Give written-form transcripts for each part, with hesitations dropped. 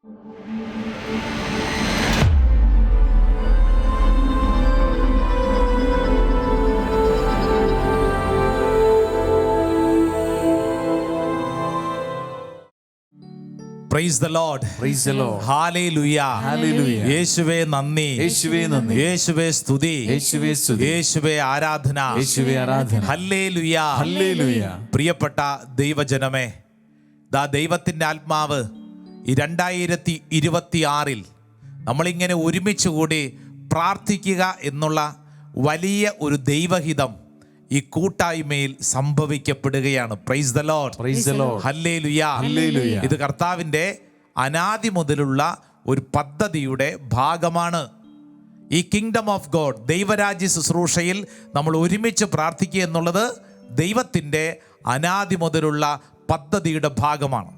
Praise the Lord. Praise the Lord. Hallelujah. Hallelujah. യേശുവേ നന്ദി. യേശുവേ നന്ദി. യേശുവേ സ്തുതി. യേശുവേ സ്തുതി. യേശുവേ ആരാധന. യേശുവേ ആരാധന. ഹല്ലേലൂയ. ഹല്ലേലൂയ. പ്രിയപ്പെട്ട ദൈവജനമേ, ദൈവത്തിൻ്റെ ആത്മാവ് ഈ 2026 നമ്മളിങ്ങനെ ഒരുമിച്ച് കൂടി പ്രാർത്ഥിക്കുക എന്നുള്ള വലിയ ഒരു ദൈവഹിതം ഈ കൂട്ടായ്മയിൽ സംഭവിക്കപ്പെടുകയാണ്. Praise the Lord. Praise the Lord. Hallelujah. Hallelujah. ഇത് കർത്താവിൻ്റെ അനാദി മുതലുള്ള ഒരു പദ്ധതിയുടെ ഭാഗമാണ്. ഈ കിങ്ഡം ഓഫ് ഗോഡ്, ദൈവരാജ്യ ശുശ്രൂഷയിൽ നമ്മൾ ഒരുമിച്ച് പ്രാർത്ഥിക്കുക എന്നുള്ളത് ദൈവത്തിൻ്റെ അനാദി മുതലുള്ള പദ്ധതിയുടെ ഭാഗമാണ്.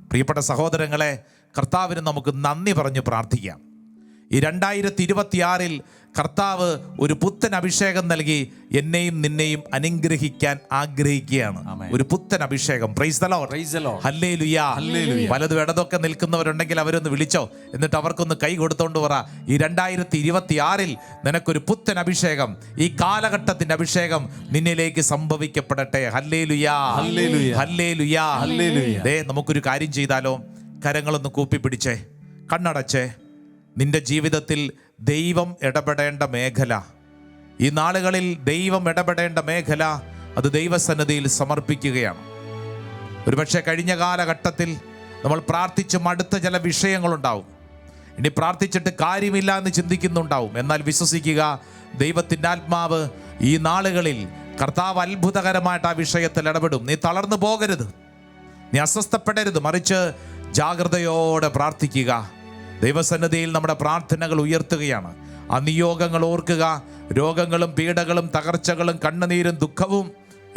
പ്രിയപ്പെട്ട സഹോദരങ്ങളെ, കർത്താവിന് നമുക്ക് നന്ദി പറഞ്ഞ് പ്രാർത്ഥിക്കാം. ഈ 2026 കർത്താവ് ഒരു പുത്തൻ അഭിഷേകം നൽകി എന്നെയും നിന്നെയും അനുഗ്രഹിക്കാൻ ആഗ്രഹിക്കുകയാണ്. ഒരു പുത്തൻ അഭിഷേകം. Price the Lord. Praise the Lord. Hallelujah. Hallelujah. പലതും ഇടതൊക്കെ നിൽക്കുന്നവരുണ്ടെങ്കിൽ അവരൊന്ന് വിളിച്ചോ, എന്നിട്ട് അവർക്കൊന്ന് കൈ കൊടുത്തോണ്ട് പറ, ഈ 2026 നിനക്കൊരു പുത്തൻ അഭിഷേകം, ഈ കാലഘട്ടത്തിന്റെ അഭിഷേകം നിന്നിലേക്ക് സംഭവിക്കപ്പെടട്ടെ. ഹല്ലേലൂയ. ഹല്ലേലൂയ. ഹല്ലേലൂയ. ഹല്ലേലൂയ. നമുക്കൊരു കാര്യം ചെയ്താലോ? കരങ്ങളൊന്ന് കൂപ്പിപ്പിടിച്ചേ, കണ്ണടച്ചേ. നിന്റെ ജീവിതത്തിൽ ദൈവം ഇടപെടേണ്ട മേഖല, ഈ നാളുകളിൽ ദൈവം ഇടപെടേണ്ട മേഖല, അത് ദൈവസന്നിധിയിൽ സമർപ്പിക്കുകയാണ്. ഒരുപക്ഷെ കഴിഞ്ഞ കാലഘട്ടത്തിൽ നമ്മൾ പ്രാർത്ഥിച്ച് മടുത്ത ചില വിഷയങ്ങളുണ്ടാവും. ഇനി പ്രാർത്ഥിച്ചിട്ട് കാര്യമില്ല എന്ന് ചിന്തിക്കുന്നുണ്ടാവും. എന്നാൽ വിശ്വസിക്കുക, ദൈവത്തിൻ്റെ ആത്മാവ് ഈ നാളുകളിൽ കർത്താവ് അത്ഭുതകരമായിട്ട് ആ വിഷയത്തിൽ ഇടപെടും. നീ തളർന്നു പോകരുത്, നീ അസ്വസ്ഥപ്പെടരുത്, മറിച്ച് ജാഗ്രതയോടെ പ്രാർത്ഥിക്കുക. ദൈവസന്നിധിയിൽ നമ്മുടെ പ്രാർത്ഥനകൾ ഉയർത്തുകയാണ്. ആ നിയോഗങ്ങൾ ഓർക്കുക. രോഗങ്ങളും പീഡകളും തകർച്ചകളും കണ്ണുനീരും ദുഃഖവും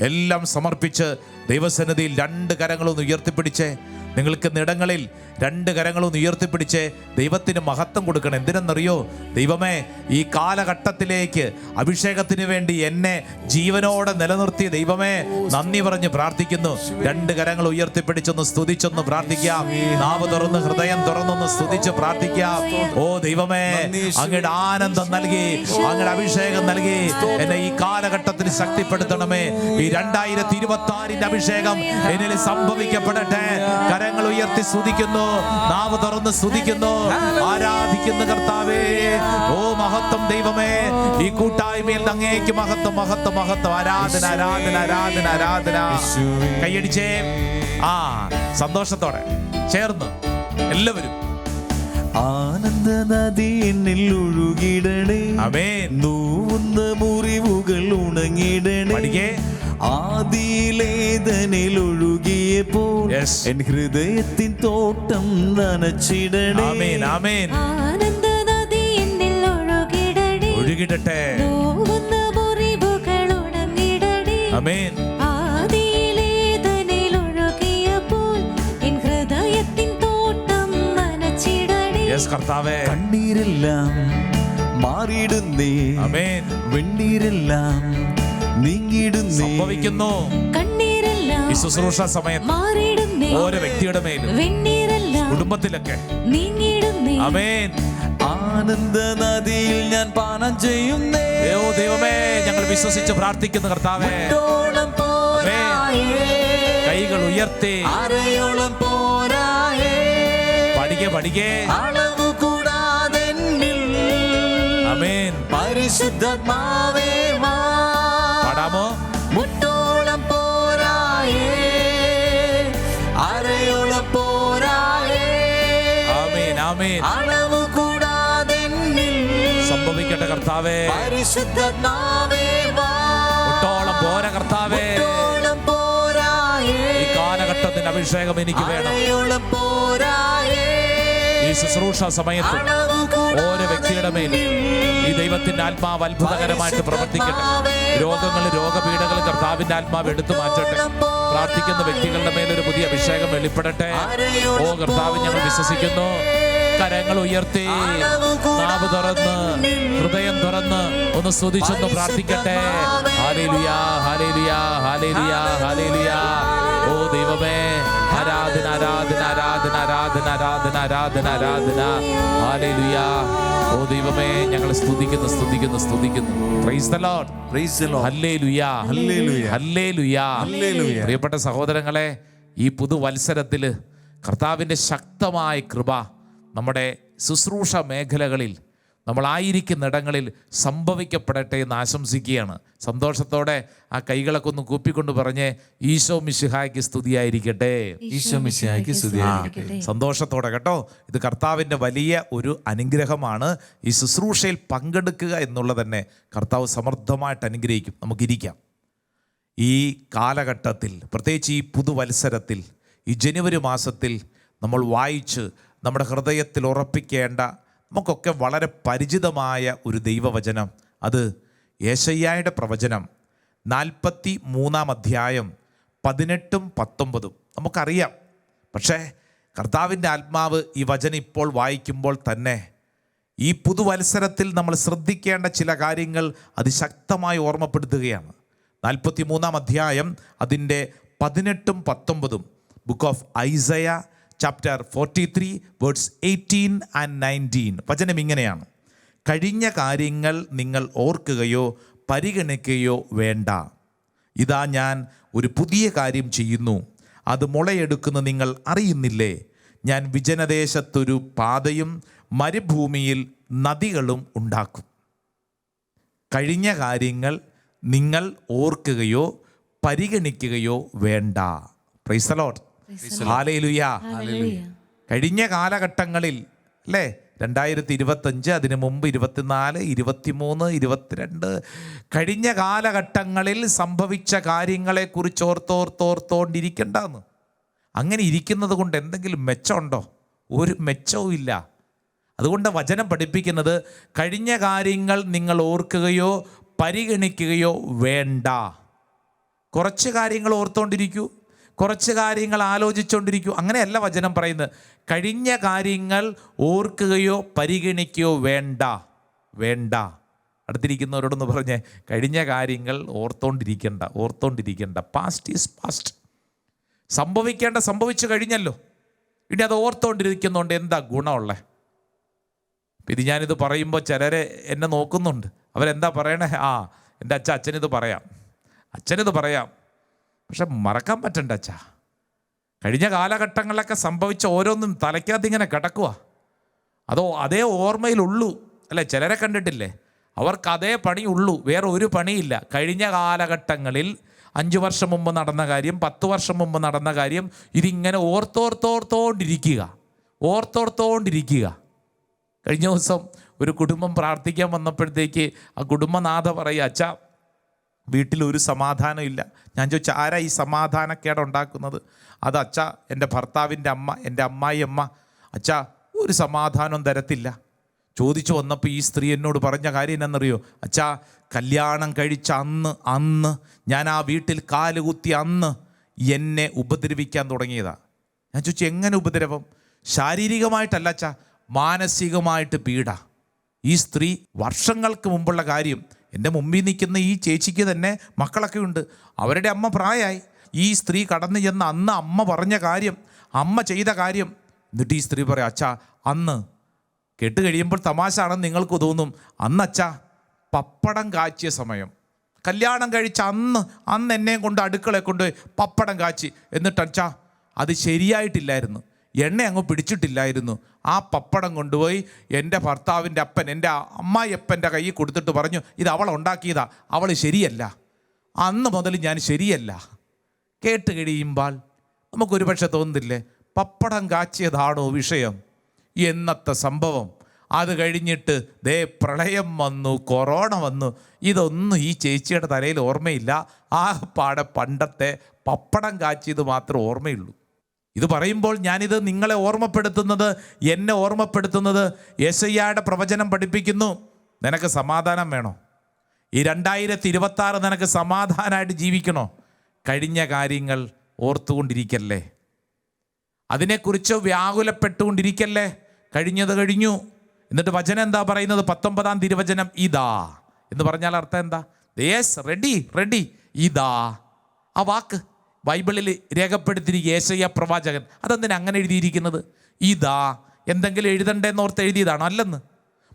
എല്ലാം സമർപ്പിച്ച് ദൈവസന്നിധിയിൽ 2 കരങ്ങളൊന്ന് ഉയർത്തിപ്പിടിച്ചേ. നിങ്ങൾക്ക് നിടങ്ങളിൽ 2 കരങ്ങളൊന്ന് ഉയർത്തിപ്പിടിച്ച് ദൈവത്തിന് മഹത്വം കൊടുക്കണം. എന്തിനെന്നറിയോ? ദൈവമേ, ഈ കാലഘട്ടത്തിലേക്ക് അഭിഷേകത്തിന് വേണ്ടി എന്നെ ജീവനോടെ നിലനിർത്തിയ ദൈവമേ, നന്ദി പറഞ്ഞ് പ്രാർത്ഥിക്കുന്നു. 2 കരങ്ങൾ ഉയർത്തിപ്പിടിച്ചൊന്ന് സ്തുതിച്ചൊന്ന് പ്രാർത്ഥിക്കാം. നാവ് തുറന്ന് ഹൃദയം തുറന്നൊന്ന് സ്തുതിച്ച് പ്രാർത്ഥിക്കാം. ഓ ദൈവമേ, അങ്ങയുടെ ആനന്ദം നൽകി, അങ്ങയുടെ അഭിഷേകം നൽകി എന്നെ ഈ കാലഘട്ടത്തിൽ ശക്തിപ്പെടുത്തണമേ. ഈ 2026 അഭിഷേകം എന്നിൽ സംഭവിക്കപ്പെടട്ടെ. കരങ്ങൾ ഉയർത്തി സ്തുതിക്കുന്നു, നാവ് തുറന്ന് സ്തുതിക്കുന്നു, ആരാധിക്കുന്നു കർത്താവേ. ഓ മഹത്വം ദൈവമേ, ഈ കൂട്ടായ്മയിൽ അങ്ങേക്ക് മഹത്വം, മഹത്വം, മഹത്വം. ആരാധന, ആരാധന, ആരാധന, ആരാധന. കൈയടിച്ചേ. സന്തോഷത്തോടെ ചേർന്ന് എല്ലാവരും. ആനന്ദ നദി എന്നിൽ ഒഴുകിടണേ. ആമേൻ. നോവുന്ന മുറിവുകൾ ഉണങ്ങിടണേ. പഠിക്കേ. ആദിയിലേതനിൽ ഒഴുകിയപ്പോൾ എൻ ഹൃദയത്തിൻ തോട്ടം നനച്ചിടണേ. ആമേൻ. ആമേൻ. ആനന്ദ നദി എന്നിൽ ഒഴുകിടണേ. ഒഴുകിടട്ടെ. നോവുന്ന മുറിവുകൾ ഉണങ്ങിടണേ. ആമേൻ. ആദിയിലേതനിൽ ഒഴുകിയപ്പോൾ എൻ ഹൃദയത്തിൻ തോട്ടം നനച്ചിടണേ. യെസ് കർത്താവേ. കണ്ണീരെല്ലാം മാറിയിടുന്നേ. ആമേൻ. വെണ്ണീരെല്ലാം നീങ്ങിടുന്നേ. സംഭവിക്കുന്നു. കണ്ണീരെല്ലാം ഈ ശുശ്രൂഷ സമയത്ത് മാറിയിടുന്നേ. ഓരോ വ്യക്തിയുടെ മേലും വെണ്ണീരെല്ലാം കുടുംബത്തിലൊക്കെ നീങ്ങിടുന്നേ. ആമേൻ. ആനന്ദ നദിയിൽ ഞാൻ പാനം ചെയ്യുന്നേ. ഓ ദൈവമേ, ഞങ്ങൾ വിശ്വസിച്ച് പ്രാർത്ഥിക്കുന്നു കർത്താവേ. കൈകൾ ഉയർത്തി ആരെയോളം പോരായേ. പഠിക്കേ പഠിക്കേ. അളവു കൂടാതെ ആമേൻ. പരിശുദ്ധാത്മാവേ വാ. പാടാമോ? മുട്ടോളം പോരായേ, അരയോളം പോരായേ. ആമേൻ. ആമേൻ. അളവു കൂടാതെ സംഭവിക്കട്ടെ കർത്താവേ. പരിശുദ്ധാത്മാവേ വാ. മുട്ടോളം പോരാ കർത്താവേ. മുട്ടോളം പോരായേ, ഈ കാലഘട്ടത്തിന്റെ അഭിഷേകം എനിക്ക് വേണം. അരയോളം പോരായേ. ഈ ശുശ്രൂഷ സമയത്ത് ഓരോ വ്യക്തിയുടെ മേലും ഈ ദൈവത്തിന്റെ ആത്മാവ് അത്ഭുതകരമായിട്ട് പ്രവർത്തിക്കട്ടെ. രോഗങ്ങളും രോഗപീഠകളും കർത്താവിന്റെ ആത്മാവ് എടുത്തു മാറ്റട്ടെ. പ്രാർത്ഥിക്കുന്ന വ്യക്തികളുടെ മേലൊരു പുതിയ അഭിഷേകം വെളിപ്പെടട്ടെ. ഓ കർത്താവ്, ഞങ്ങൾ വിശ്വസിക്കുന്നു. കരങ്ങൾ ഉയർത്തി, നാവ് തുറന്ന്, ഹൃദയം തുറന്ന് ഒന്ന് സ്തുതിച്ചൊന്ന് പ്രാർത്ഥിക്കട്ടെ. Hallelujah, hallelujah, hallelujah, hallelujah. ഓ ദൈവമേ, ആരാധന, ആരാധന ആരാധന ആരാധന ആരാധന ആരാധന ആരാധന ആരാധന. ഹല്ലേലൂയ. ഓ ദൈവമേ, ഞങ്ങൾ സ്തുതിക്കുന്നു സ്തുതിക്കുന്നു സ്തുതിക്കുന്നു. Praise the Lord. Praise the Lord. Hallelujah hallelujah. Hallelujah. Hallelujah. പ്രിയപ്പെട്ട സഹോദരങ്ങളെ, ഈ പുതുവത്സരത്തിൽ കർത്താവിൻ്റെ ശക്തമായ കൃപ നമ്മുടെ ശുശ്രൂഷ മേഖലകളിൽ നമ്മളായിരിക്കുന്നിടങ്ങളിൽ സംഭവിക്കപ്പെടട്ടെ എന്ന് ആശംസിക്കുകയാണ്. സന്തോഷത്തോടെ ആ കൈകളൊക്കെ ഒന്ന് കൂപ്പിക്കൊണ്ട് പറഞ്ഞ് ഈശോ മിശിഹായ്ക്ക് സ്തുതിയായിരിക്കട്ടെ. ഈശോ മിശിഹായ്ക്ക് സ്തുതിയായിരിക്കട്ടെ. സന്തോഷത്തോടെ കേട്ടോ. ഇത് കർത്താവിൻ്റെ വലിയ ഒരു അനുഗ്രഹമാണ്. ഈ ശുശ്രൂഷയിൽ പങ്കെടുക്കുക എന്നുള്ളത് തന്നെ കർത്താവ് സമൃദ്ധമായിട്ട് അനുഗ്രഹിക്കും. നമുക്കിരിക്കാം. ഈ കാലഘട്ടത്തിൽ, പ്രത്യേകിച്ച് ഈ പുതുവത്സരത്തിൽ, ഈ ജനുവരി മാസത്തിൽ നമ്മൾ വായിച്ച് നമ്മുടെ ഹൃദയത്തിൽ ഉറപ്പിക്കേണ്ട, നമുക്കൊക്കെ വളരെ പരിചിതമായ ഒരു ദൈവവചനം, അത് യെശയ്യായുടെ പ്രവചനം 43 അധ്യായം 18 19 നമുക്കറിയാം. പക്ഷേ കർത്താവിൻ്റെ ആത്മാവ് ഈ വചനം ഇപ്പോൾ വായിക്കുമ്പോൾ തന്നെ ഈ പുതുവത്സരത്തിൽ നമ്മൾ ശ്രദ്ധിക്കേണ്ട ചില കാര്യങ്ങൾ അതിശക്തമായി ഓർമ്മപ്പെടുത്തുകയാണ്. 43 അധ്യായം അതിൻ്റെ 18 19 book of Isaiah chapter 43 words 18 and 19. വചനം ഇങ്ങനെയാണ്: കഴിഞ്ഞ കാര്യങ്ങൾ നിങ്ങൾ ഓർക്കുകയോ പരിഗണിക്കുകയോ വേണ്ട. ഇതാ ഞാൻ ഒരു പുതിയ കാര്യം ചെയ്യുന്നു, അത് മുളയെടുക്കുന്ന നിങ്ങൾ അറിയുന്നില്ലേ? ഞാൻ വിജനദേശത്തൊരു പാതയും മരുഭൂമിയിൽ നദികളും ഉണ്ടാക്കും. കഴിഞ്ഞ കാര്യങ്ങൾ നിങ്ങൾ ഓർക്കുകയോ പരിഗണിക്കുകയോ വേണ്ട. Praise the Lord. ഹല്ലേലൂയ. കഴിഞ്ഞ കാലഘട്ടങ്ങളിൽ അല്ലേ, 2025, അതിനു മുമ്പ് 24, 23, 22, കഴിഞ്ഞ കാലഘട്ടങ്ങളിൽ സംഭവിച്ച കാര്യങ്ങളെക്കുറിച്ച് ഓർത്തോണ്ടിരിക്കണ്ടെന്ന്. അങ്ങനെ ഇരിക്കുന്നത് കൊണ്ട് എന്തെങ്കിലും മെച്ചമുണ്ടോ? ഒരു മെച്ചവും ഇല്ല. അതുകൊണ്ട് വചനം പഠിപ്പിക്കുന്നത് കഴിഞ്ഞ കാര്യങ്ങൾ നിങ്ങൾ ഓർക്കുകയോ പരിഗണിക്കുകയോ വേണ്ട. കുറച്ച് കാര്യങ്ങൾ ഓർത്തുകൊണ്ടിരിക്കൂ, കുറച്ച് കാര്യങ്ങൾ ആലോചിച്ചുകൊണ്ടിരിക്കൂ, അങ്ങനെയല്ല വചനം പറയുന്നത്. കഴിഞ്ഞ കാര്യങ്ങൾ ഓർക്കുകയോ പരിഗണിക്കുകയോ വേണ്ട. വേണ്ട. അടുത്തിരിക്കുന്നവരോടൊന്ന് പറഞ്ഞേ, കഴിഞ്ഞ കാര്യങ്ങൾ ഓർത്തോണ്ടിരിക്കണ്ട. Past is past. സംഭവിക്കേണ്ട സംഭവിച്ചു കഴിഞ്ഞല്ലോ. ഇനി അത് ഓർത്തോണ്ടിരിക്കുന്നതുകൊണ്ട് എന്താ ഗുണമുള്ളത്? ഇത് ഞാനിത് പറയുമ്പോൾ ചിലരെ എന്നെ നോക്കുന്നുണ്ട്. അവരെന്താ പറയണേ? എൻ്റെ അച്ഛനിത് പറയാം, പക്ഷെ മറക്കാൻ പറ്റണ്ട അച്ഛാ. കഴിഞ്ഞ കാലഘട്ടങ്ങളിലൊക്കെ സംഭവിച്ച ഓരോന്നും തലയ്ക്കകത്ത് ഇങ്ങനെ കിടക്കുക. അതേ ഓർമ്മയിലുള്ളൂ അല്ലേ? ചിലരെ കണ്ടിട്ടില്ലേ, അവർക്ക് അതേ പണിയുള്ളൂ, വേറെ ഒരു പണിയില്ല. കഴിഞ്ഞ കാലഘട്ടങ്ങളിൽ 5 വർഷം മുമ്പ് നടന്ന കാര്യം, 10 വർഷം മുമ്പ് നടന്ന കാര്യം, ഇതിങ്ങനെ ഓർത്തോണ്ടിരിക്കുക. കഴിഞ്ഞ ദിവസം ഒരു കുടുംബം പ്രാർത്ഥിക്കാൻ വന്നപ്പോഴത്തേക്ക് ആ കുടുംബനാഥ പറയുക, അച്ഛാ വീട്ടിലൊരു സമാധാനം ഇല്ല. ഞാൻ ചോദിച്ചു, ആരാ ഈ സമാധാനക്കേട് ഉണ്ടാക്കുന്നത്? അത് അച്ഛാ എൻ്റെ ഭർത്താവിൻ്റെ അമ്മ, എൻ്റെ അമ്മായി അമ്മ. അച്ഛാ ഒരു സമാധാനം തരത്തില്ല. ചോദിച്ചു വന്നപ്പോൾ ഈ സ്ത്രീ എന്നോട് പറഞ്ഞ കാര്യം എന്നറിയോ? അച്ഛാ കല്യാണം കഴിച്ച അന്ന് ഞാൻ ആ വീട്ടിൽ കാലുകുത്തി അന്ന് എന്നെ ഉപദ്രവിക്കാൻ തുടങ്ങിയതാ. ഞാൻ ചോദിച്ചു, എങ്ങനെ ഉപദ്രവം? ശാരീരികമായിട്ടല്ല അച്ഛാ, മാനസികമായിട്ട് പീഡ. ഈ സ്ത്രീ വർഷങ്ങൾക്ക് മുമ്പുള്ള കാര്യം. എൻ്റെ മുമ്പിൽ നിൽക്കുന്ന ഈ ചേച്ചിക്ക് തന്നെ മക്കളൊക്കെ ഉണ്ട്. അവരുടെ അമ്മ പ്രായമായി. ഈ സ്ത്രീ കടന്നു ചെന്ന് അന്ന് അമ്മ പറഞ്ഞ കാര്യം, അമ്മ ചെയ്ത കാര്യം. എന്നിട്ട് ഈ സ്ത്രീ പറയാം, അച്ഛാ അന്ന് കേട്ട് കഴിയുമ്പോൾ തമാശ ആണെന്ന് നിങ്ങൾക്ക് തോന്നും. അന്ന് അച്ഛാ പപ്പടം കാച്ചിയ സമയം, കല്യാണം കഴിച്ച അന്ന് എന്നെ കൊണ്ട് അടുക്കളയെ കൊണ്ടുപോയി പപ്പടം കാച്ചി. എന്നിട്ട് അച്ഛാ അത് ശരിയായിട്ടില്ലായിരുന്നു, എണ്ണ അങ്ങ് പിടിച്ചിട്ടില്ലായിരുന്നു. ആ പപ്പടം കൊണ്ടുപോയി എൻ്റെ ഭർത്താവിൻ്റെ അപ്പൻ, എൻ്റെ അമ്മായിയപ്പൻ്റെ കയ്യിൽ കൊടുത്തിട്ട് പറഞ്ഞു, ഇത് അവൾ ഉണ്ടാക്കിയതാ, അവൾ ശരിയല്ല, അന്ന് മുതൽ ഞാൻ ശരിയല്ല. കേട്ട് കഴിയുമ്പോൾ നമുക്കൊരു പക്ഷെ തോന്നുന്നില്ലേ, പപ്പടം കാച്ചിയതാണോ വിഷയം? എന്നത്തെ സംഭവം. അത് കഴിഞ്ഞിട്ട് പ്രളയം വന്നു, കൊറോണ വന്നു. ഇതൊന്നും ഈ ചേച്ചിയുടെ തലയിൽ ഓർമ്മയില്ല. പാടെ പണ്ടത്തെ പപ്പടം കാച്ചിയത് മാത്രമേ ഓർമ്മയുള്ളൂ. ഇത് പറയുമ്പോൾ ഞാനിത് നിങ്ങളെ ഓർമ്മപ്പെടുത്തുന്നത്, എന്നെ ഓർമ്മപ്പെടുത്തുന്നത്, യെശയ്യായുടെ പ്രവചനം പഠിപ്പിക്കുന്നു. നിനക്ക് സമാധാനം വേണോ? ഈ 2026 നിനക്ക് സമാധാനമായിട്ട് ജീവിക്കണോ? കഴിഞ്ഞ കാര്യങ്ങൾ ഓർത്തുകൊണ്ടിരിക്കല്ലേ, അതിനെക്കുറിച്ച് വ്യാകുലപ്പെട്ടുകൊണ്ടിരിക്കല്ലേ. കഴിഞ്ഞത് കഴിഞ്ഞു. എന്നിട്ട് വചനം എന്താ പറയുന്നത്? 19 തിരുവചനം, ഇതാ എന്ന് പറഞ്ഞാൽ അർത്ഥം എന്താ? Yes, ready. ഇതാ. ആ വാക്ക് ബൈബിളിൽ രേഖപ്പെടുത്തിയിരിക്കുക യേശയ്യാ പ്രവാചകൻ. അതെന്തിനാ അങ്ങനെ എഴുതിയിരിക്കുന്നത്? ഇതാ എന്തെങ്കിലും എഴുതണ്ടേന്നോർത്ത് എഴുതിയതാണോ? അല്ലെന്ന്.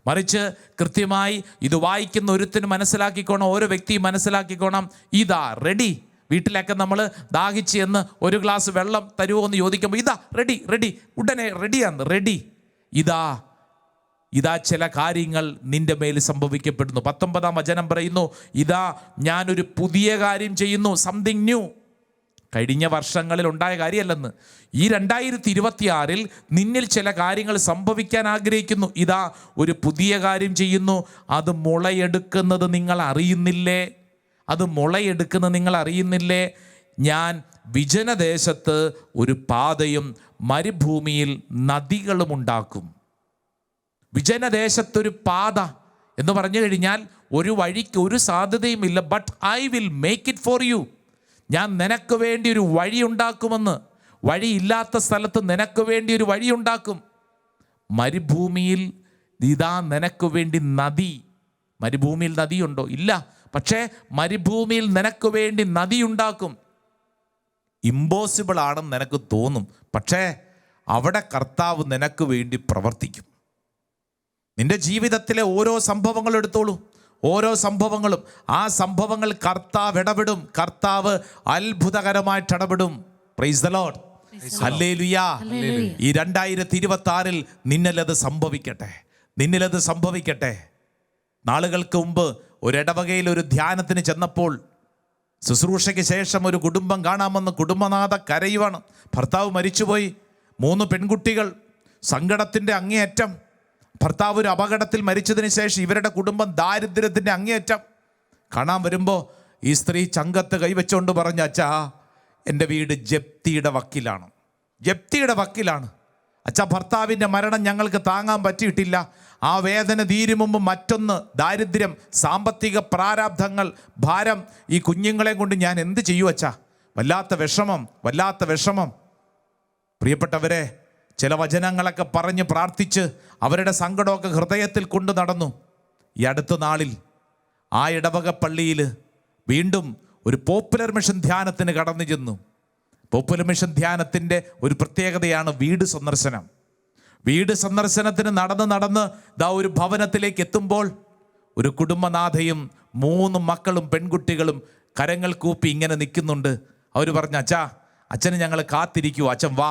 മറിച്ച് കൃത്യമായി ഇത് വായിക്കുന്ന ഒരുത്തിന് മനസ്സിലാക്കിക്കോണം, ഓരോ വ്യക്തിയും മനസ്സിലാക്കിക്കോണം. ഇതാ റെഡി. വീട്ടിലൊക്കെ നമ്മൾ ദാഹിച്ച് എന്ന് ഒരു ഗ്ലാസ് വെള്ളം തരുമോ എന്ന് ചോദിക്കുമ്പോൾ ഇതാ റെഡി റെഡി, ഉടനെ റെഡിയാണ്, റെഡി. ഇതാ ചില കാര്യങ്ങൾ നിന്റെ മേൽ സംഭവിക്കപ്പെടുന്നു. 19-ാം വചനം പറയുന്നു, ഇതാ ഞാനൊരു പുതിയ കാര്യം ചെയ്യുന്നു, സംതിങ് ന്യൂ. കഴിഞ്ഞ വർഷങ്ങളിൽ ഉണ്ടായ കാര്യമല്ലെന്ന്. ഈ 2026-ൽ നിന്നിൽ ചില കാര്യങ്ങൾ സംഭവിക്കാൻ ആഗ്രഹിക്കുന്നു. ഇതാ ഒരു പുതിയ കാര്യം ചെയ്യുന്നു, അത് മുളയെടുക്കുന്നത് നിങ്ങൾ അറിയുന്നില്ലേ? ഞാൻ വിജനദേശത്ത് ഒരു പാതയും മരുഭൂമിയിൽ നദികളും ഉണ്ടാക്കും. വിജനദേശത്തൊരു പാത എന്ന് പറഞ്ഞു കഴിഞ്ഞാൽ ഒരു വഴിക്ക് ഒരു സാധ്യതയുമില്ല. But I will make it for you. ഞാൻ നിനക്ക് വേണ്ടി ഒരു വഴി ഉണ്ടാക്കുമെന്ന്. വഴിയില്ലാത്ത സ്ഥലത്ത് നിനക്ക് വേണ്ടി ഒരു വഴി ഉണ്ടാക്കും. മരുഭൂമിയിൽ ഇതാ നിനക്ക് വേണ്ടി നദി. മരുഭൂമിയിൽ നദിയുണ്ടോ? ഇല്ല. പക്ഷേ മരുഭൂമിയിൽ നിനക്ക് വേണ്ടി നദി ഉണ്ടാക്കും. ഇമ്പോസിബിൾ ആണെന്ന് നിനക്ക് തോന്നും, പക്ഷേ അവിടെ കർത്താവ് നിനക്ക് വേണ്ടി പ്രവർത്തിക്കും. നിന്റെ ജീവിതത്തിലെ ഓരോ സംഭവങ്ങൾ എടുത്തോളൂ, ഓരോ സംഭവങ്ങളും. ആ സംഭവങ്ങൾ കർത്താവ് ഇടപെടും. കർത്താവ് അത്ഭുതകരമായിട്ട് ഇടപെടും. Price the Lord, hallelujah. ഈ 2026-ൽ നിന്നിലത് സംഭവിക്കട്ടെ. നാളുകൾക്ക് മുമ്പ് ഒരു ഇടവകയിൽ ഒരു ധ്യാനത്തിന് ചെന്നപ്പോൾ ശുശ്രൂഷയ്ക്ക് ശേഷം ഒരു കുടുംബം കാണാമെന്ന് കുടുംബനാഥ കരയുവാണ്. ഭർത്താവ് മരിച്ചുപോയി, 3 പെൺകുട്ടികൾ, സങ്കടത്തിൻ്റെ അങ്ങേയറ്റം. ഭർത്താവ് ഒരു അപകടത്തിൽ മരിച്ചതിന് ശേഷം ഇവരുടെ കുടുംബം ദാരിദ്ര്യത്തിൻ്റെ അങ്ങേയറ്റം. കാണാൻ വരുമ്പോൾ ഈ സ്ത്രീ ചങ്കത്ത് കൈവച്ചുകൊണ്ട് പറഞ്ഞു, അച്ഛാ എൻ്റെ വീട് ജപ്തിയുടെ വക്കിലാണ്. അച്ഛാ ഭർത്താവിൻ്റെ മരണം ഞങ്ങൾക്ക് താങ്ങാൻ പറ്റിയിട്ടില്ല. ആ വേദന തീരും മുമ്പ് മറ്റൊന്ന് ദാരിദ്ര്യം, സാമ്പത്തിക പ്രാരാബ്ധങ്ങൾ, ഭാരം. ഈ കുഞ്ഞുങ്ങളെ കൊണ്ട് ഞാൻ എന്ത് ചെയ്യൂ അച്ഛാ? വല്ലാത്ത വിഷമം. പ്രിയപ്പെട്ടവരെ, ചില വചനങ്ങളൊക്കെ പറഞ്ഞ് പ്രാർത്ഥിച്ച് അവരുടെ സങ്കടമൊക്കെ ഹൃദയത്തിൽ കൊണ്ടു നടന്നു. ഈ അടുത്ത നാളിൽ ആ ഇടവക പള്ളിയിൽ വീണ്ടും ഒരു പോപ്പുലർ മിഷൻ ധ്യാനത്തിന് കടന്നു ചെന്നു. പോപ്പുലർ മിഷൻ ധ്യാനത്തിൻ്റെ ഒരു പ്രത്യേകതയാണ് വീട് സന്ദർശനത്തിന് നടന്ന് ദാ ഒരു ഭവനത്തിലേക്ക് എത്തുമ്പോൾ ഒരു കുടുംബനാഥയും 3 മക്കളും പെൺകുട്ടികളും കരങ്ങൾ കൂപ്പി ഇങ്ങനെ നിൽക്കുന്നുണ്ട്. അവർ പറഞ്ഞു, അച്ഛന് ഞങ്ങൾ കാത്തിരിക്കൂ, അച്ഛൻ വാ.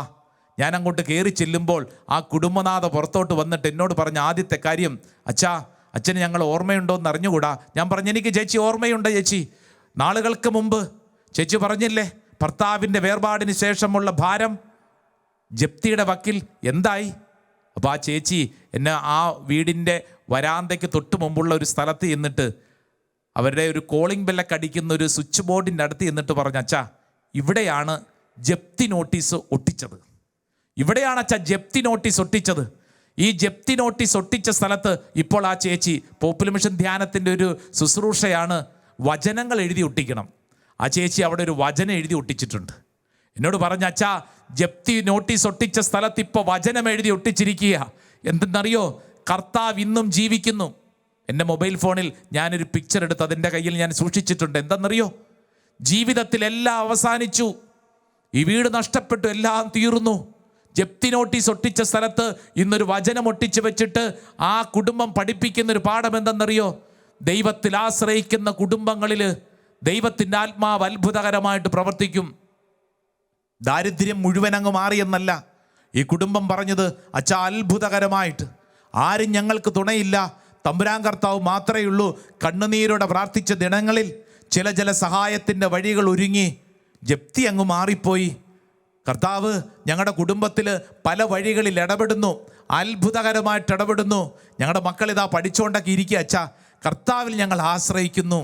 ഞാൻ അങ്ങോട്ട് കയറി ചെല്ലുമ്പോൾ ആ കുടുംബനാഥ പുറത്തോട്ട് വന്നിട്ട് എന്നോട് പറഞ്ഞ ആദ്യത്തെ കാര്യം, അച്ഛന് ഞങ്ങൾ ഓർമ്മയുണ്ടോയെന്ന് അറിഞ്ഞുകൂടാ. ഞാൻ പറഞ്ഞു, എനിക്ക് ചേച്ചി ഓർമ്മയുണ്ട് ചേച്ചി. നാളുകൾക്ക് മുമ്പ് ചേച്ചി പറഞ്ഞില്ലേ ഭർത്താവിൻ്റെ വേർപാടിന് ശേഷമുള്ള ഭാരം ജപ്തിയുടെ വക്കിൽ എന്തായി? അപ്പോൾ ആ ചേച്ചി എന്നെ ആ വീടിൻ്റെ വരാന്തയ്ക്ക് തൊട്ട് മുമ്പുള്ള ഒരു സ്ഥലത്ത് ചെന്നിട്ട് അവരുടെ ഒരു കോളിംഗ് ബെല്ലൊക്കെ അടിക്കുന്ന ഒരു സ്വിച്ച് ബോർഡിൻ്റെ അടുത്ത് ചെന്നിട്ട് പറഞ്ഞു, അച്ഛാ ഇവിടെയാണ് ജപ്തി നോട്ടീസ് ഒട്ടിച്ചത്. ഈ ജപ്തി നോട്ടീസ് ഒട്ടിച്ച സ്ഥലത്ത് ഇപ്പോൾ ആ ചേച്ചി പോപ്പുലർ മിഷൻ ധ്യാനത്തിൻ്റെ ഒരു ശുശ്രൂഷയാണ്, വചനങ്ങൾ എഴുതി ഒട്ടിക്കണം. ആ ചേച്ചി അവിടെ ഒരു വചനം എഴുതി ഒട്ടിച്ചിട്ടുണ്ട്. എന്നോട് പറഞ്ഞ, അച്ഛാ ജപ്തി നോട്ടീസ് ഒട്ടിച്ച സ്ഥലത്ത് ഇപ്പോൾ വചനം എഴുതി ഒട്ടിച്ചിരിക്കുക. എന്തെന്നറിയോ? കർത്താവ് ഇന്നും ജീവിക്കുന്നു. എൻ്റെ മൊബൈൽ ഫോണിൽ ഞാനൊരു പിക്ചർ എടുത്ത് അതിൻ്റെ കയ്യിൽ ഞാൻ സൂക്ഷിച്ചിട്ടുണ്ട്. എന്തെന്നറിയോ? ജീവിതത്തിൽ എല്ലാം അവസാനിച്ചു, ഈ വീട് നഷ്ടപ്പെട്ടു, എല്ലാം തീർന്നു. ജപ്തി നോട്ടീസ് ഒട്ടിച്ച സ്ഥലത്ത് ഇന്നൊരു വചനം ഒട്ടിച്ച് വെച്ചിട്ട് ആ കുടുംബം പഠിപ്പിക്കുന്നൊരു പാഠം എന്തെന്നറിയോ? ദൈവത്തിൽ ആശ്രയിക്കുന്ന കുടുംബങ്ങളിൽ ദൈവത്തിൻ്റെ ആത്മാവ് അത്ഭുതകരമായിട്ട് പ്രവർത്തിക്കും. ദാരിദ്ര്യം മുഴുവൻ അങ്ങ് മാറിയെന്നല്ല ഈ കുടുംബം പറഞ്ഞത്, അച്ഛാ അത്ഭുതകരമായിട്ട് ആരും ഞങ്ങൾക്ക് തുണയില്ല, തമ്പുരാൻ കർത്താവ് മാത്രമേ ഉള്ളൂ. കണ്ണുനീരോടെ പ്രാർത്ഥിച്ച ദിനങ്ങളിൽ ചില സഹായത്തിൻ്റെ വഴികൾ ഒരുങ്ങി, ജപ്തി അങ്ങ് മാറിപ്പോയി. കർത്താവ് ഞങ്ങളുടെ കുടുംബത്തിൽ പല വഴികളിൽ ഇടപെടുന്നു, അത്ഭുതകരമായിട്ട് ഇടപെടുന്നു. ഞങ്ങളുടെ മക്കളിതാ പഠിച്ചുകൊണ്ടൊക്കെ ഇരിക്കുക. അച്ഛാ കർത്താവിൽ ഞങ്ങൾ ആശ്രയിക്കുന്നു.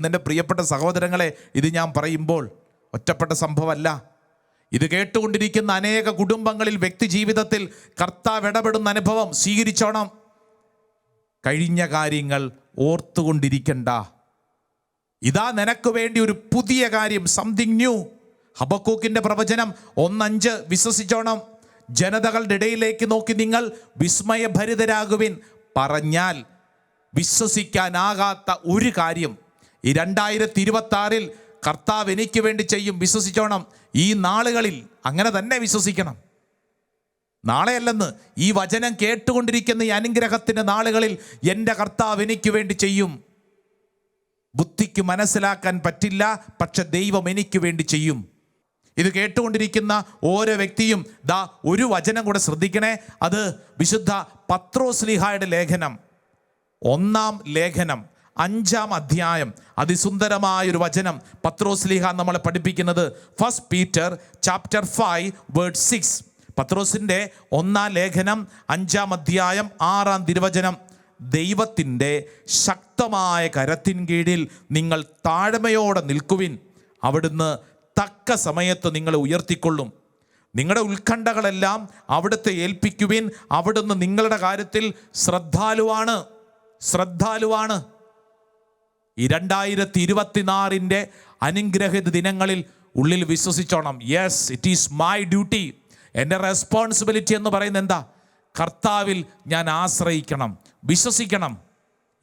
എൻ്റെ പ്രിയപ്പെട്ട സഹോദരങ്ങളെ, ഇത് ഞാൻ പറയുമ്പോൾ ഒറ്റപ്പെട്ട സംഭവമല്ല. ഇത് കേട്ടുകൊണ്ടിരിക്കുന്ന അനേക കുടുംബങ്ങളിൽ വ്യക്തി ജീവിതത്തിൽ കർത്താവ് ഇടപെടുന്ന അനുഭവം സ്വീകരിച്ചോണം. കഴിഞ്ഞ കാര്യങ്ങൾ ഓർത്തുകൊണ്ടിരിക്കണ്ട. ഇതാ നിനക്ക് വേണ്ടി ഒരു പുതിയ കാര്യം, സംതിങ് ന്യൂ. ഹബക്കൂക്കിൻ്റെ പ്രവചനം 1:5 വിശ്വസിച്ചോണം. ജനതകളുടെ ഇടയിലേക്ക് നോക്കി നിങ്ങൾ വിസ്മയഭരിതരാകുവിൻ. പറഞ്ഞാൽ വിശ്വസിക്കാനാകാത്ത ഒരു കാര്യം ഈ 2026-ൽ കർത്താവ് എനിക്ക് വേണ്ടി ചെയ്യും. വിശ്വസിച്ചോണം. ഈ നാളുകളിൽ അങ്ങനെ തന്നെ വിശ്വസിക്കണം. നാളെയല്ലെന്ന്, ഈ വചനം കേട്ടുകൊണ്ടിരിക്കുന്ന ഈ അനുഗ്രഹത്തിൻ്റെ നാളുകളിൽ എൻ്റെ കർത്താവ് എനിക്ക് വേണ്ടി ചെയ്യും. ബുദ്ധിക്ക് മനസ്സിലാക്കാൻ പറ്റില്ല, പക്ഷെ ദൈവം എനിക്ക് വേണ്ടി ചെയ്യും. ഇത് കേട്ടുകൊണ്ടിരിക്കുന്ന ഓരോ വ്യക്തിയും ദാ ഒരു വചനം കൂടെ ശ്രദ്ധിക്കണേ. അത് വിശുദ്ധ പത്രോസ്ലീഹായുടെ ലേഖനം, 1-ാം ലേഖനം 5-ാം അധ്യായം. അതിസുന്ദരമായൊരു വചനം പത്രോസ്ലീഹ നമ്മളെ പഠിപ്പിക്കുന്നത് 1 Peter chapter 5 verse 6. പത്രോസിൻ്റെ 1-ാം ലേഖനം 5-ാം അധ്യായം 6-ാം തിരുവചനം. ദൈവത്തിൻ്റെ ശക്തമായ കരത്തിൻ കീഴിൽ നിങ്ങൾ താഴ്മയോടെ നിൽക്കുവിൻ, അവിടുന്ന് തക്ക സമയത്ത് നിങ്ങളെ ഉയർത്തിക്കൊള്ളും. നിങ്ങളുടെ ഉത്കണ്ഠകളെല്ലാം അവിടുത്തെ ഏൽപ്പിക്കുവിൻ, അവിടുന്ന് നിങ്ങളുടെ കാര്യത്തിൽ ശ്രദ്ധാലുവാണ്. ഈ 2024 അനുഗ്രഹിത ദിനങ്ങളിൽ ഉള്ളിൽ വിശ്വസിച്ചോണം. Yes, it is my duty. എൻ്റെ റെസ്പോൺസിബിലിറ്റി എന്ന് പറയുന്നത് എന്താ? കർത്താവിൽ ഞാൻ ആശ്രയിക്കണം, വിശ്വസിക്കണം.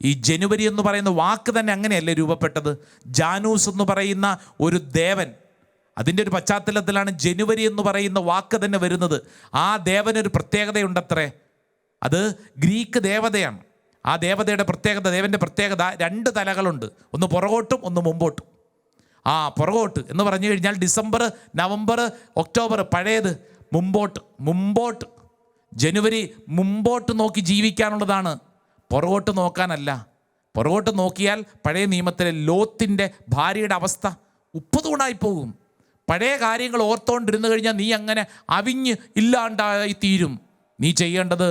ഈ ജനുവരി എന്ന് പറയുന്ന വാക്ക് തന്നെ അങ്ങനെയല്ലേ രൂപപ്പെട്ടത്? ജാനൂസ് എന്ന് പറയുന്ന ഒരു ദേവൻ, അതിൻ്റെ ഒരു പശ്ചാത്തലത്തിലാണ് ജനുവരി എന്ന് പറയുന്ന വാക്ക് തന്നെ വരുന്നത്. ആ ദേവനൊരു പ്രത്യേകതയുണ്ടത്രേ. അത് ഗ്രീക്ക് ദേവതയാണ്. ആ ദേവതയുടെ പ്രത്യേകത, ദേവൻ്റെ പ്രത്യേകത 2 തലകളുണ്ട്, ഒന്ന് പുറകോട്ടും ഒന്ന് മുമ്പോട്ടും. പുറകോട്ട് എന്ന് പറഞ്ഞു കഴിഞ്ഞാൽ ഡിസംബർ, നവംബർ, ഒക്ടോബർ പഴയത്, മുമ്പോട്ട് ജനുവരി മുമ്പോട്ട് നോക്കി ജീവിക്കാനുള്ളതാണ്, പുറകോട്ട് നോക്കാനല്ല. പുറകോട്ട് നോക്കിയാൽ പഴയ നിയമത്തിലെ ലോത്തിൻ്റെ ഭാര്യയുടെ അവസ്ഥ 30 തൂണായി പോകും. പഴയ കാര്യങ്ങൾ ഓർത്തുകൊണ്ടിരുന്നു കഴിഞ്ഞാൽ നീ അങ്ങനെ അവിഞ്ഞ് ഇല്ലാണ്ടായി തീരും. നീ ചെയ്യേണ്ടത്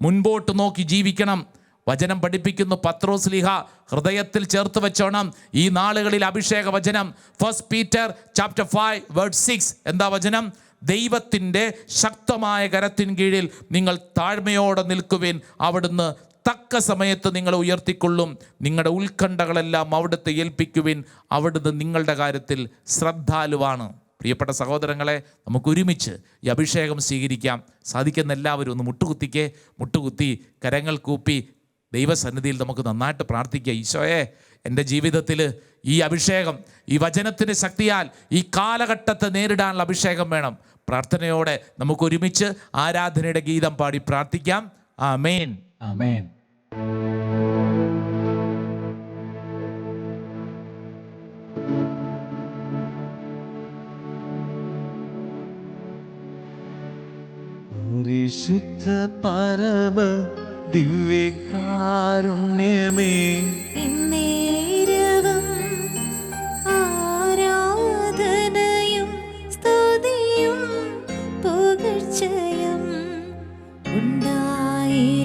മുൻപോട്ട് നോക്കി ജീവിക്കണം. വചനം പഠിപ്പിക്കുന്നു പത്രോസ്ലീഹ, ഹൃദയത്തിൽ ചേർത്ത് വെച്ചോണം ഈ നാളുകളിൽ അഭിഷേക വചനം. 1 Peter chapter 5 verse 6. എന്താ വചനം? ദൈവത്തിൻ്റെ ശക്തമായ കരത്തിൻ കീഴിൽ നിങ്ങൾ താഴ്മയോടെ നിൽക്കുവിൻ, അവിടുന്ന് തക്ക സമയത്ത് നിങ്ങളെ ഉയർത്തിക്കൊള്ളും. നിങ്ങളുടെ ഉത്കണ്ഠകളെല്ലാം അവിടുത്തെ ഏൽപ്പിക്കുവിൻ, അവിടുന്ന് നിങ്ങളുടെ കാര്യത്തിൽ ശ്രദ്ധാലുവാണ്. പ്രിയപ്പെട്ട സഹോദരങ്ങളെ, നമുക്ക് ഒരുമിച്ച് ഈ അഭിഷേകം സ്വീകരിക്കാം. സാധിക്കുന്ന എല്ലാവരും ഒന്ന് മുട്ടുകുത്തി കരങ്ങൾ കൂപ്പി ദൈവസന്നിധിയിൽ നമുക്ക് നന്നായിട്ട് പ്രാർത്ഥിക്കുക. ഈശോയെ, എൻ്റെ ജീവിതത്തിൽ ഈ അഭിഷേകം, ഈ വചനത്തിൻ്റെ ശക്തിയാൽ ഈ കാലഘട്ടത്തെ നേരിടാനുള്ള അഭിഷേകം വേണം. പ്രാർത്ഥനയോടെ നമുക്ക് ഒരുമിച്ച് ആരാധനയുടെ ഗീതം പാടി പ്രാർത്ഥിക്കാം. ആമേൻ, ആമേൻ. പരിശുദ്ധ പരമ ദിവ്യകാരുണ്യമേ, എന്നേരവും ആരാധനയും സ്തുതിയും പുകഴ്ചയും ഉണ്ടായിരിക്കട്ടെ.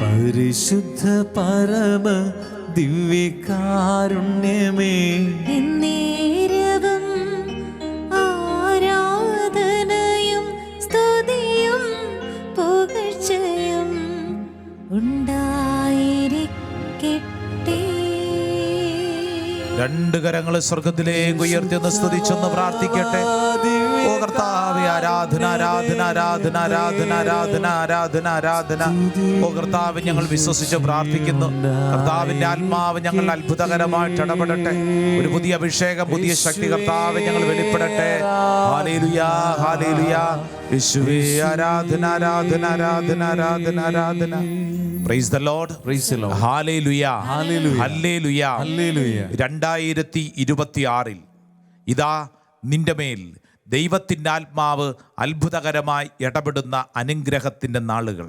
പരിശുദ്ധ പരമ ദിവ്യകാരുണ്യമേ, എന്നേരവും ആരാധനയും സ്തുതിയും പുകഴ്ചയും ഉണ്ടായിരിക്കട്ടെ. 2 കരങ്ങൾ സ്വർഗത്തിലേക്ക് ഉയർത്തി ഒന്ന് സ്തുതിച്ചൊന്ന് പ്രാർത്ഥിക്കട്ടെ. ഓ കർത്താവേ, ആരാധന ആരാധന ആരാധന ആരാധന ആരാധന ആരാധന ആരാധന. ഓ കർത്താവ്, ഞങ്ങൾ വിശ്വസിച്ച് പ്രാർത്ഥിക്കുന്നു. കർത്താവിൻ്റെ ആത്മാവ് ഞങ്ങൾ അത്ഭുതകരമായിട്ട് ഇടപെടട്ടെ. ഒരു പുതിയ അഭിഷേകം, പുതിയ ശക്തി കർത്താവ് ഞങ്ങൾ വെളിപ്പെടട്ടെ. Hallelujah, hallelujah. യേശുവേ, ആരാധന ആരാധന ആരാധന ആരാധന ആരാധന. Praise the Lord, praise the Lord. Hallelujah, hallelujah, hallelujah, hallelujah. 2026 ഇതാ നിന്റെ മേൽ ദൈവത്തിൻ്റെ ആത്മാവ് അത്ഭുതകരമായി ഇടപെടുന്ന അനുഗ്രഹത്തിൻ്റെ നാളുകൾ.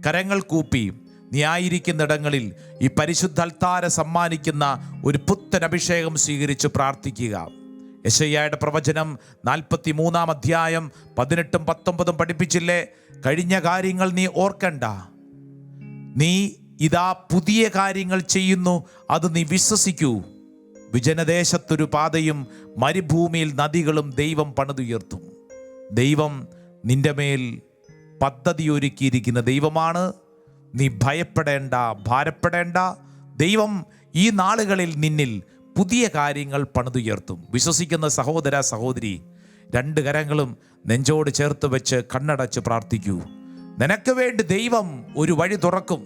കരങ്ങൾ കൂപ്പി നീ ആയിരിക്കുന്നിടങ്ങളിൽ ഈ പരിശുദ്ധ അൽത്താര സമ്മാനിക്കുന്ന ഒരു പുത്തൻ അഭിഷേകം സ്വീകരിച്ച് പ്രാർത്ഥിക്കുക. യെശയ്യായുടെ പ്രവചനം 43-ാം അധ്യായം 18-ഉം 19-ഉം പഠിപ്പിച്ചില്ലേ? കഴിഞ്ഞ കാര്യങ്ങൾ നീ ഓർക്കണ്ട, നീ ഇതാ പുതിയ കാര്യങ്ങൾ ചെയ്യുന്നു, അത് നീ വിശ്വസിക്കൂ. വിജനദേശത്തൊരു പാതയും മരുഭൂമിയിൽ നദികളും ദൈവം പണിതുയർത്തും. ദൈവം നിന്റെ മേൽ പദ്ധതി ഒരുക്കിയിരിക്കുന്ന ദൈവമാണ്. നീ ഭയപ്പെടേണ്ട, ഭാരപ്പെടേണ്ട. ദൈവം ഈ നാളുകളിൽ നിന്നിൽ പുതിയ കാര്യങ്ങൾ പണിതുയർത്തും. വിശ്വസിക്കുന്ന സഹോദര സഹോദരി, 2 കരങ്ങളും നെഞ്ചോട് ചേർത്ത് വെച്ച് കണ്ണടച്ച് പ്രാർത്ഥിക്കൂ. നിനക്ക് വേണ്ടി ദൈവം ഒരു വഴി തുറക്കും.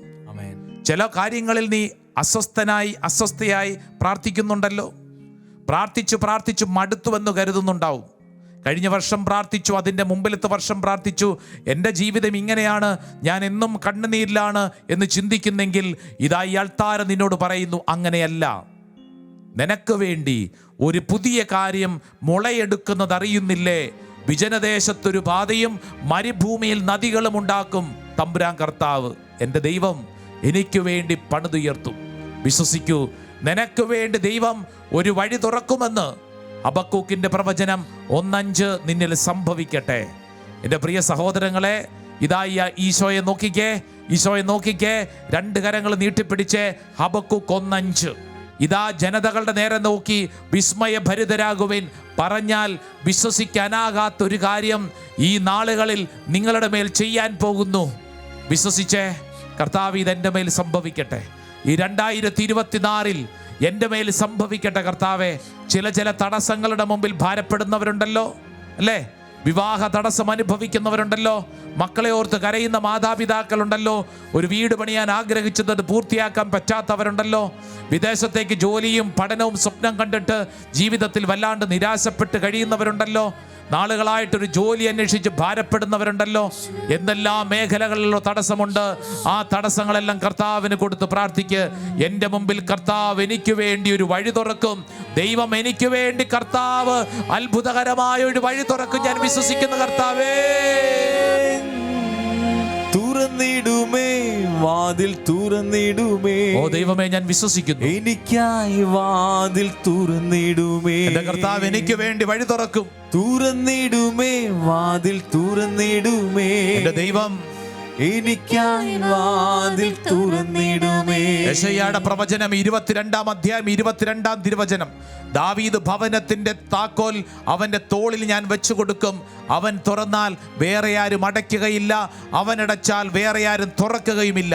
ചില കാര്യങ്ങളിൽ നീ അസ്വസ്ഥയായി പ്രാർത്ഥിക്കുന്നുണ്ടല്ലോ. പ്രാർത്ഥിച്ചു മടുത്തുവെന്ന് കരുതുന്നുണ്ടാവും. കഴിഞ്ഞ വർഷം പ്രാർത്ഥിച്ചു, അതിൻ്റെ മുമ്പിലത്തെ വർഷം പ്രാർത്ഥിച്ചു, എൻ്റെ ജീവിതം ഇങ്ങനെയാണ്, ഞാൻ എന്നും കണ്ണുനീരിലാണ് എന്ന് ചിന്തിക്കുന്നെങ്കിൽ ഇതാ ഈ അൾത്താര നിന്നോട് പറയുന്നു, അങ്ങനെയല്ല. നിനക്ക് വേണ്ടി ഒരു പുതിയ കാര്യം മുളയെടുക്കുന്നത് അറിയുന്നില്ലേ? വിജനദേശത്തൊരു പാതയും മരുഭൂമിയിൽ നദികളും ഉണ്ടാക്കും തമ്പുരാൻ കർത്താവ്. എൻ്റെ ദൈവം എനിക്ക് വേണ്ടി പണിതുയർത്തും. വിശ്വസിക്കൂ, നിനക്ക് വേണ്ടി ദൈവം ഒരു വഴി തുറക്കുമെന്ന് ഹബക്കൂക്കിന്റെ പ്രവചനം 1:5 നിന്നിൽ സംഭവിക്കട്ടെ. എൻ്റെ പ്രിയ സഹോദരങ്ങളെ, ഇതാ ഈശോയെ നോക്കിക്കേ, 2 കരങ്ങൾ നീട്ടിപ്പിടിച്ച് ഹബക്കൂക്ക് 1:5. ഇതാ ജനതകളുടെ നേരെ നോക്കി വിസ്മയഭരിതരാകുവിൻ. പറഞ്ഞാൽ വിശ്വസിക്കാനാകാത്തൊരു കാര്യം ഈ നാളുകളിൽ നിങ്ങളുടെ മേൽ ചെയ്യാൻ പോകുന്നു. വിശ്വസിച്ചേ, കർത്താവ് ഇതെൻ്റെ മേൽ സംഭവിക്കട്ടെ. ഈ 2024 എൻ്റെ മേൽ സംഭവിക്കട്ടെ കർത്താവേ. ചില തടസ്സങ്ങളുടെ മുമ്പിൽ ഭാരപ്പെടുന്നവരുണ്ടല്ലോ, അല്ലേ? വിവാഹ തടസ്സം അനുഭവിക്കുന്നവരുണ്ടല്ലോ, മക്കളെ ഓർത്ത് കരയുന്ന മാതാപിതാക്കളുണ്ടല്ലോ, ഒരു വീട് പണിയാൻ ആഗ്രഹിച്ചത് അത് പൂർത്തിയാക്കാൻ പറ്റാത്തവരുണ്ടല്ലോ, വിദേശത്തേക്ക് ജോലിയും പഠനവും സ്വപ്നം കണ്ടിട്ട് ജീവിതത്തിൽ വല്ലാണ്ട് നിരാശപ്പെട്ട് കഴിയുന്നവരുണ്ടല്ലോ, നാളുകളായിട്ടൊരു ജോലി അന്വേഷിച്ച് ഭാരപ്പെടുന്നവരുണ്ടല്ലോ. എന്തെല്ലാം മേഖലകളിലുള്ള തടസ്സമുണ്ട്, ആ തടസ്സങ്ങളെല്ലാം കർത്താവിന് കൊടുത്ത് പ്രാർത്ഥിക്ക്. എൻ്റെ മുമ്പിൽ കർത്താവ് എനിക്ക് വേണ്ടി ഒരു വഴി തുറക്കും. ദൈവം എനിക്ക് വേണ്ടി കർത്താവ് അത്ഭുതകരമായ ഒരു വഴി തുറക്കും. ഞാൻ വിശ്വസിക്കുന്ന കർത്താവേ, തുറന്നിടുമേ വാതിൽ, തുറന്നിടുമേ. ഓ ദൈവമേ, ഞാൻ വിശ്വസിക്കുന്നു. എനിക്കായി വാതിൽ തുറന്നിടുമേ. എൻ്റെ കർത്താവ് എനിക്ക് വേണ്ടി വഴി തുറക്കും. തുറന്നിടുമേ വാതിൽ, തുറന്നിടുമേ. എൻ്റെ ദൈവം എനിക്കായി വാതിൽ തുറന്നിടുമേ. യെശയ്യായുടെ പ്രവചനം 22-ാം അധ്യായം 22-ാം തിരുവചനം. ദാവീദ് ഭവനത്തിന്റെ താക്കോൽ അവന്റെ തോളിൽ ഞാൻ വെച്ചു കൊടുക്കും. അവൻ തുറന്നാൽ വേറെ ആരും അടയ്ക്കുകയില്ല, അവൻ അടച്ചാൽ വേറെ ആരും തുറക്കുകയുമില്ല.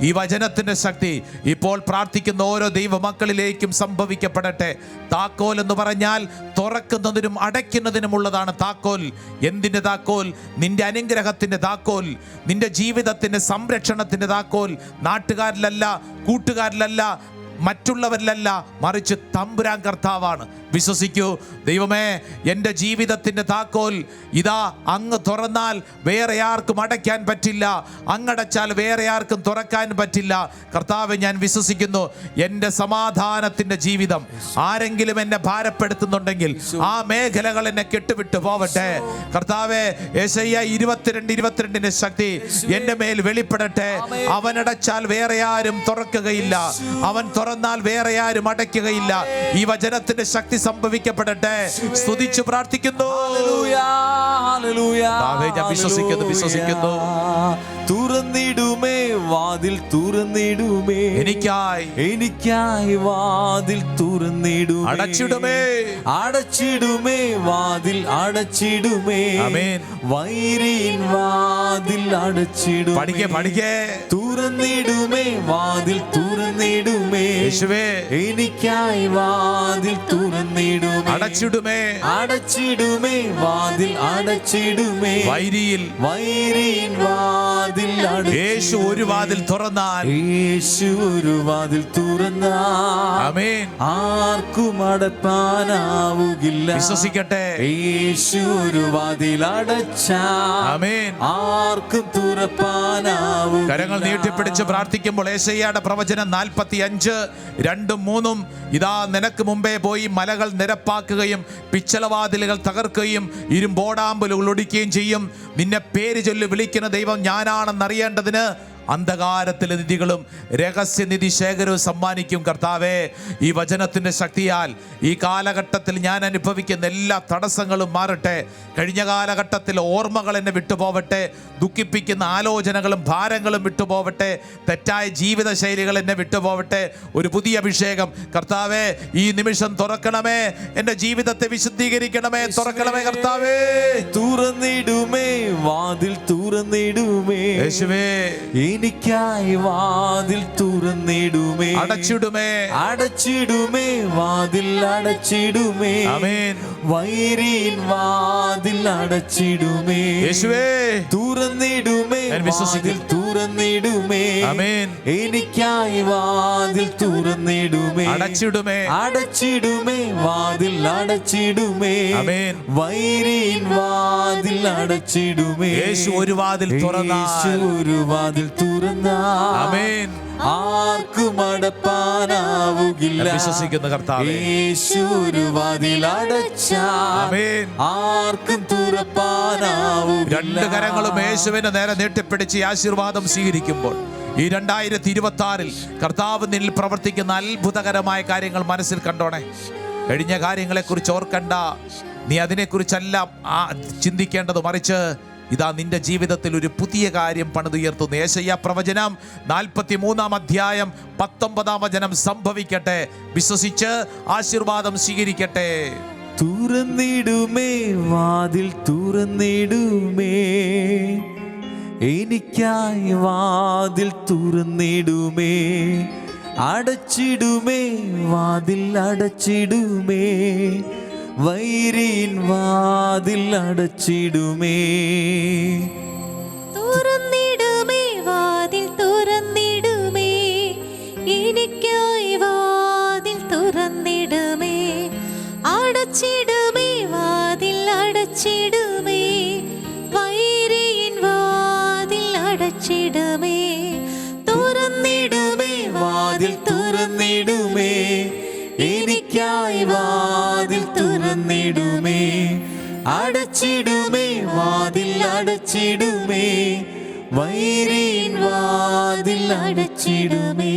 ഈ വചനത്തിന്റെ ശക്തി ഇപ്പോൾ പ്രാർത്ഥിക്കുന്ന ഓരോ ദൈവമക്കളിലേക്കും സംഭവിക്കപ്പെടട്ടെ. താക്കോൽ എന്ന് പറഞ്ഞാൽ തുറക്കുന്നതിനും അടയ്ക്കുന്നതിനുമുള്ളതാണ് താക്കോൽ. എന്തിൻ്റെ താക്കോൽ? നിന്റെ അനുഗ്രഹത്തിന്റെ താക്കോൽ, നിന്റെ ജീവിതത്തിന്റെ സംരക്ഷണത്തിന്റെ താക്കോൽ. നാട്ടുകാരിലല്ല, കൂട്ടുകാരിലല്ല, മറ്റുള്ളവരിലല്ല, മറിച്ച് തമ്പുരാൻ കർത്താവാണ്. വിശ്വസിക്കൂ. ദൈവമേ, എൻ്റെ ജീവിതത്തിൻ്റെ താക്കോൽ ഇതാ അങ്ങ് തുറന്നാൽ വേറെ ആർക്കും അടയ്ക്കാൻ പറ്റില്ല, അങ്ങടച്ചാൽ വേറെ ആർക്കും തുറക്കാൻ പറ്റില്ല. കർത്താവെ, ഞാൻ വിശ്വസിക്കുന്നു. എൻ്റെ സമാധാനത്തിൻ്റെ ജീവിതം ആരെങ്കിലും എന്നെ ഭാരപ്പെടുത്തുന്നുണ്ടെങ്കിൽ ആ മേഖലകൾ എന്നെ കെട്ടുവിട്ടു പോവട്ടെ. കർത്താവെ, യെശയ്യാ 22:22 ശക്തി എൻ്റെ മേൽ വെളിപ്പെടട്ടെ. അവനടച്ചാൽ വേറെ ആരും തുറക്കുകയില്ല, അവൻ തുറന്നാൽ വേറെ ആരും അടയ്ക്കുകയില്ല. ഈ വചനത്തിന്റെ ശക്തി സംഭവിക്കപ്പെടട്ടെ. സ്തുതിച്ചു പ്രാർത്ഥിക്കുന്നു. ഞാൻ വിശ്വസിക്കുന്നു. തുറന്നിടുമേ വാതിൽ, തുറന്നിടുമേ. എനിക്കായി വാതിൽ തുറന്നിടുമേ. അടച്ചിടുമേ വാതിൽ, അടച്ചിടുമേ. വൈരിൻ വാതിൽ അടച്ചിടുമേ. പഠിക്കേ. തുറന്നിടുമേ വാതിൽ, തുറന്നിടുമേ. എനിക്കായി വാതിൽ തുറന്നിടുമേ. അടച്ചിടുമേ വാതിൽ, അടച്ചിടുമേ. വൈരിൻ വാതിൽ. യേശു ഒരു വാതിൽ തുറന്നാൽ, ആർക്കും അടപ്പാനാവുകില്ല. വിശ്വസിക്കട്ടെ. യേശു ഒരു വാതിൽ അടച്ചാൽ ആർക്കും തുറപ്പാനാവുകില്ല. കരങ്ങൾ നീട്ടിപ്പിടിച്ച് പ്രാർത്ഥിക്കുമ്പോൾ യെശയ്യായുടെ പ്രവചനം 45:2-3 ഇതാ നിനക്ക് മുമ്പേ പോയി മലകൾ നിരപ്പാക്കുകയും പിച്ചളവാതിലുകൾ തകർക്കുകയും ഇരുമ്പോടാമ്പലുകൾ ഒടിക്കുകയും ചെയ്യും. നിന്നെ പേര് ചൊല്ലി വിളിക്കുന്ന ദൈവം ഞാനാണെന്നറിയേണ്ടതിന് അന്ധകാരത്തിലെ നിധികളും രഹസ്യനിധി ശേഖരവും സമ്മാനിക്കും. കർത്താവേ, ഈ വചനത്തിന്റെ ശക്തിയാൽ ഈ കാലഘട്ടത്തിൽ ഞാൻ അനുഭവിക്കുന്ന എല്ലാ തടസ്സങ്ങളും മാറട്ടെ. കഴിഞ്ഞ കാലഘട്ടത്തിൽ ഓർമ്മകൾ എന്നെ വിട്ടുപോവട്ടെ, ദുഃഖിപ്പിക്കുന്ന ആലോചനകളും ഭാരങ്ങളും വിട്ടുപോവട്ടെ, തെറ്റായ ജീവിതശൈലികൾ എന്നെ വിട്ടുപോവട്ടെ. ഒരു പുതിയ അഭിഷേകം കർത്താവേ ഈ നിമിഷം തുറക്കണമേ. എൻ്റെ ജീവിതത്തെ വിശുദ്ധീകരിക്കണമേ. തുറക്കണമേ കർത്താവേ. തുറന്നിടുമേ വാതിൽ, തുറന്നിടുമേ. യേശുവേ, എനിക്കായി വാതിൽ തുറന്നിടുമേ. അടച്ചിടുമേ, അടച്ചിടുമേ, വാതിൽ അടച്ചിടുമേ. ആമേൻ. വൈരിൻ വാതിൽ അടച്ചിടുമേ. യേശുവേ, തുറന്നിടുമേ, ഞാൻ വിശ്വസിക്കുന്നു. വാതിൽ തുറന്നിടുമേ. ആമേൻ. എനിക്കായി വാതിൽ തുറന്നിടുമേ. അടച്ചിടുമേ, അടച്ചിടുമേ, വാതിൽ അടച്ചിടുമേ. ആമേൻ. വൈരിൻ വാതിൽ അടച്ചിടുമേ. യേശു ഒരു വാതിൽ തുറന്നാൽ, യേശു ഒരു വാതിൽ തുറന്നാൽ ആമേൻ, ആർക്കും അടപ്പാനാവുകില്ല. ഞാൻ വിശ്വസിക്കുന്ന കർത്താവേ, യേശു ഒരു വാതിൽ അടച്ചാൽ ആമേൻ, ആർക്കും തുറപ്പാനാവുകില്ല. രണ്ട് കരങ്ങളും യേശുവിനെ നേരെ നീട്ടിപ്പിടിച്ച് ഈ ആശീർവാദം സ്വീകരിക്കുമ്പോൾ ഈ 2026-ൽ കർത്താവ് നിന്നിൽ പ്രവർത്തിക്കുന്ന അത്ഭുതകരമായ കാര്യങ്ങൾ മനസ്സിൽ കണ്ടോണേ. കഴിഞ്ഞ കാര്യങ്ങളെക്കുറിച്ച് ഓർക്കണ്ട, നീ അതിനെക്കുറിച്ചല്ല ചിന്തിക്കേണ്ടത്. മറിച്ച് ഇതാ നിന്റെ ജീവിതത്തിൽ ഒരു പുതിയ കാര്യം പണിതുയർത്തുന്നു. യേശയ്യാ പ്രവചനം 43-ാം അധ്യായം 19-ാം വചനം സംഭവിക്കട്ടെ. വിശ്വസിച്ച് ആശീർവാദം സ്വീകരിക്കട്ടെ. തുറന്നിടുമേ, വാതിൽ തുറന്നിടുമേ. എനിക്കായി വാതിൽ തുറന്നിടുമേ. അടച്ചിടുമേ, വാതിൽ അടച്ചിടുമേ. വൈരിൻ വാതിൽ അടച്ചിടുമേ. തുറന്നിടുമേ, വാതിൽ തുറന്നിടുമേ. എനിക്കായി വാതിൽ തുറന്നിടുമേ. അടച്ചിടുമേ, വാതിൽ അടച്ചിടുമേ. വൈരിൻ വാതിൽ അടച്ചിടുമേ. തുറന്നിടുമേ, വാതിൽ തുറന്നിടുമേ. എനിക്കായി വാതിൽ തുറന്നിടുമേ. അടച്ചിടുമേ, വാതിൽ അടച്ചിടുമേ. വൈരിൻ വാതിൽ അടച്ചിടുമേ.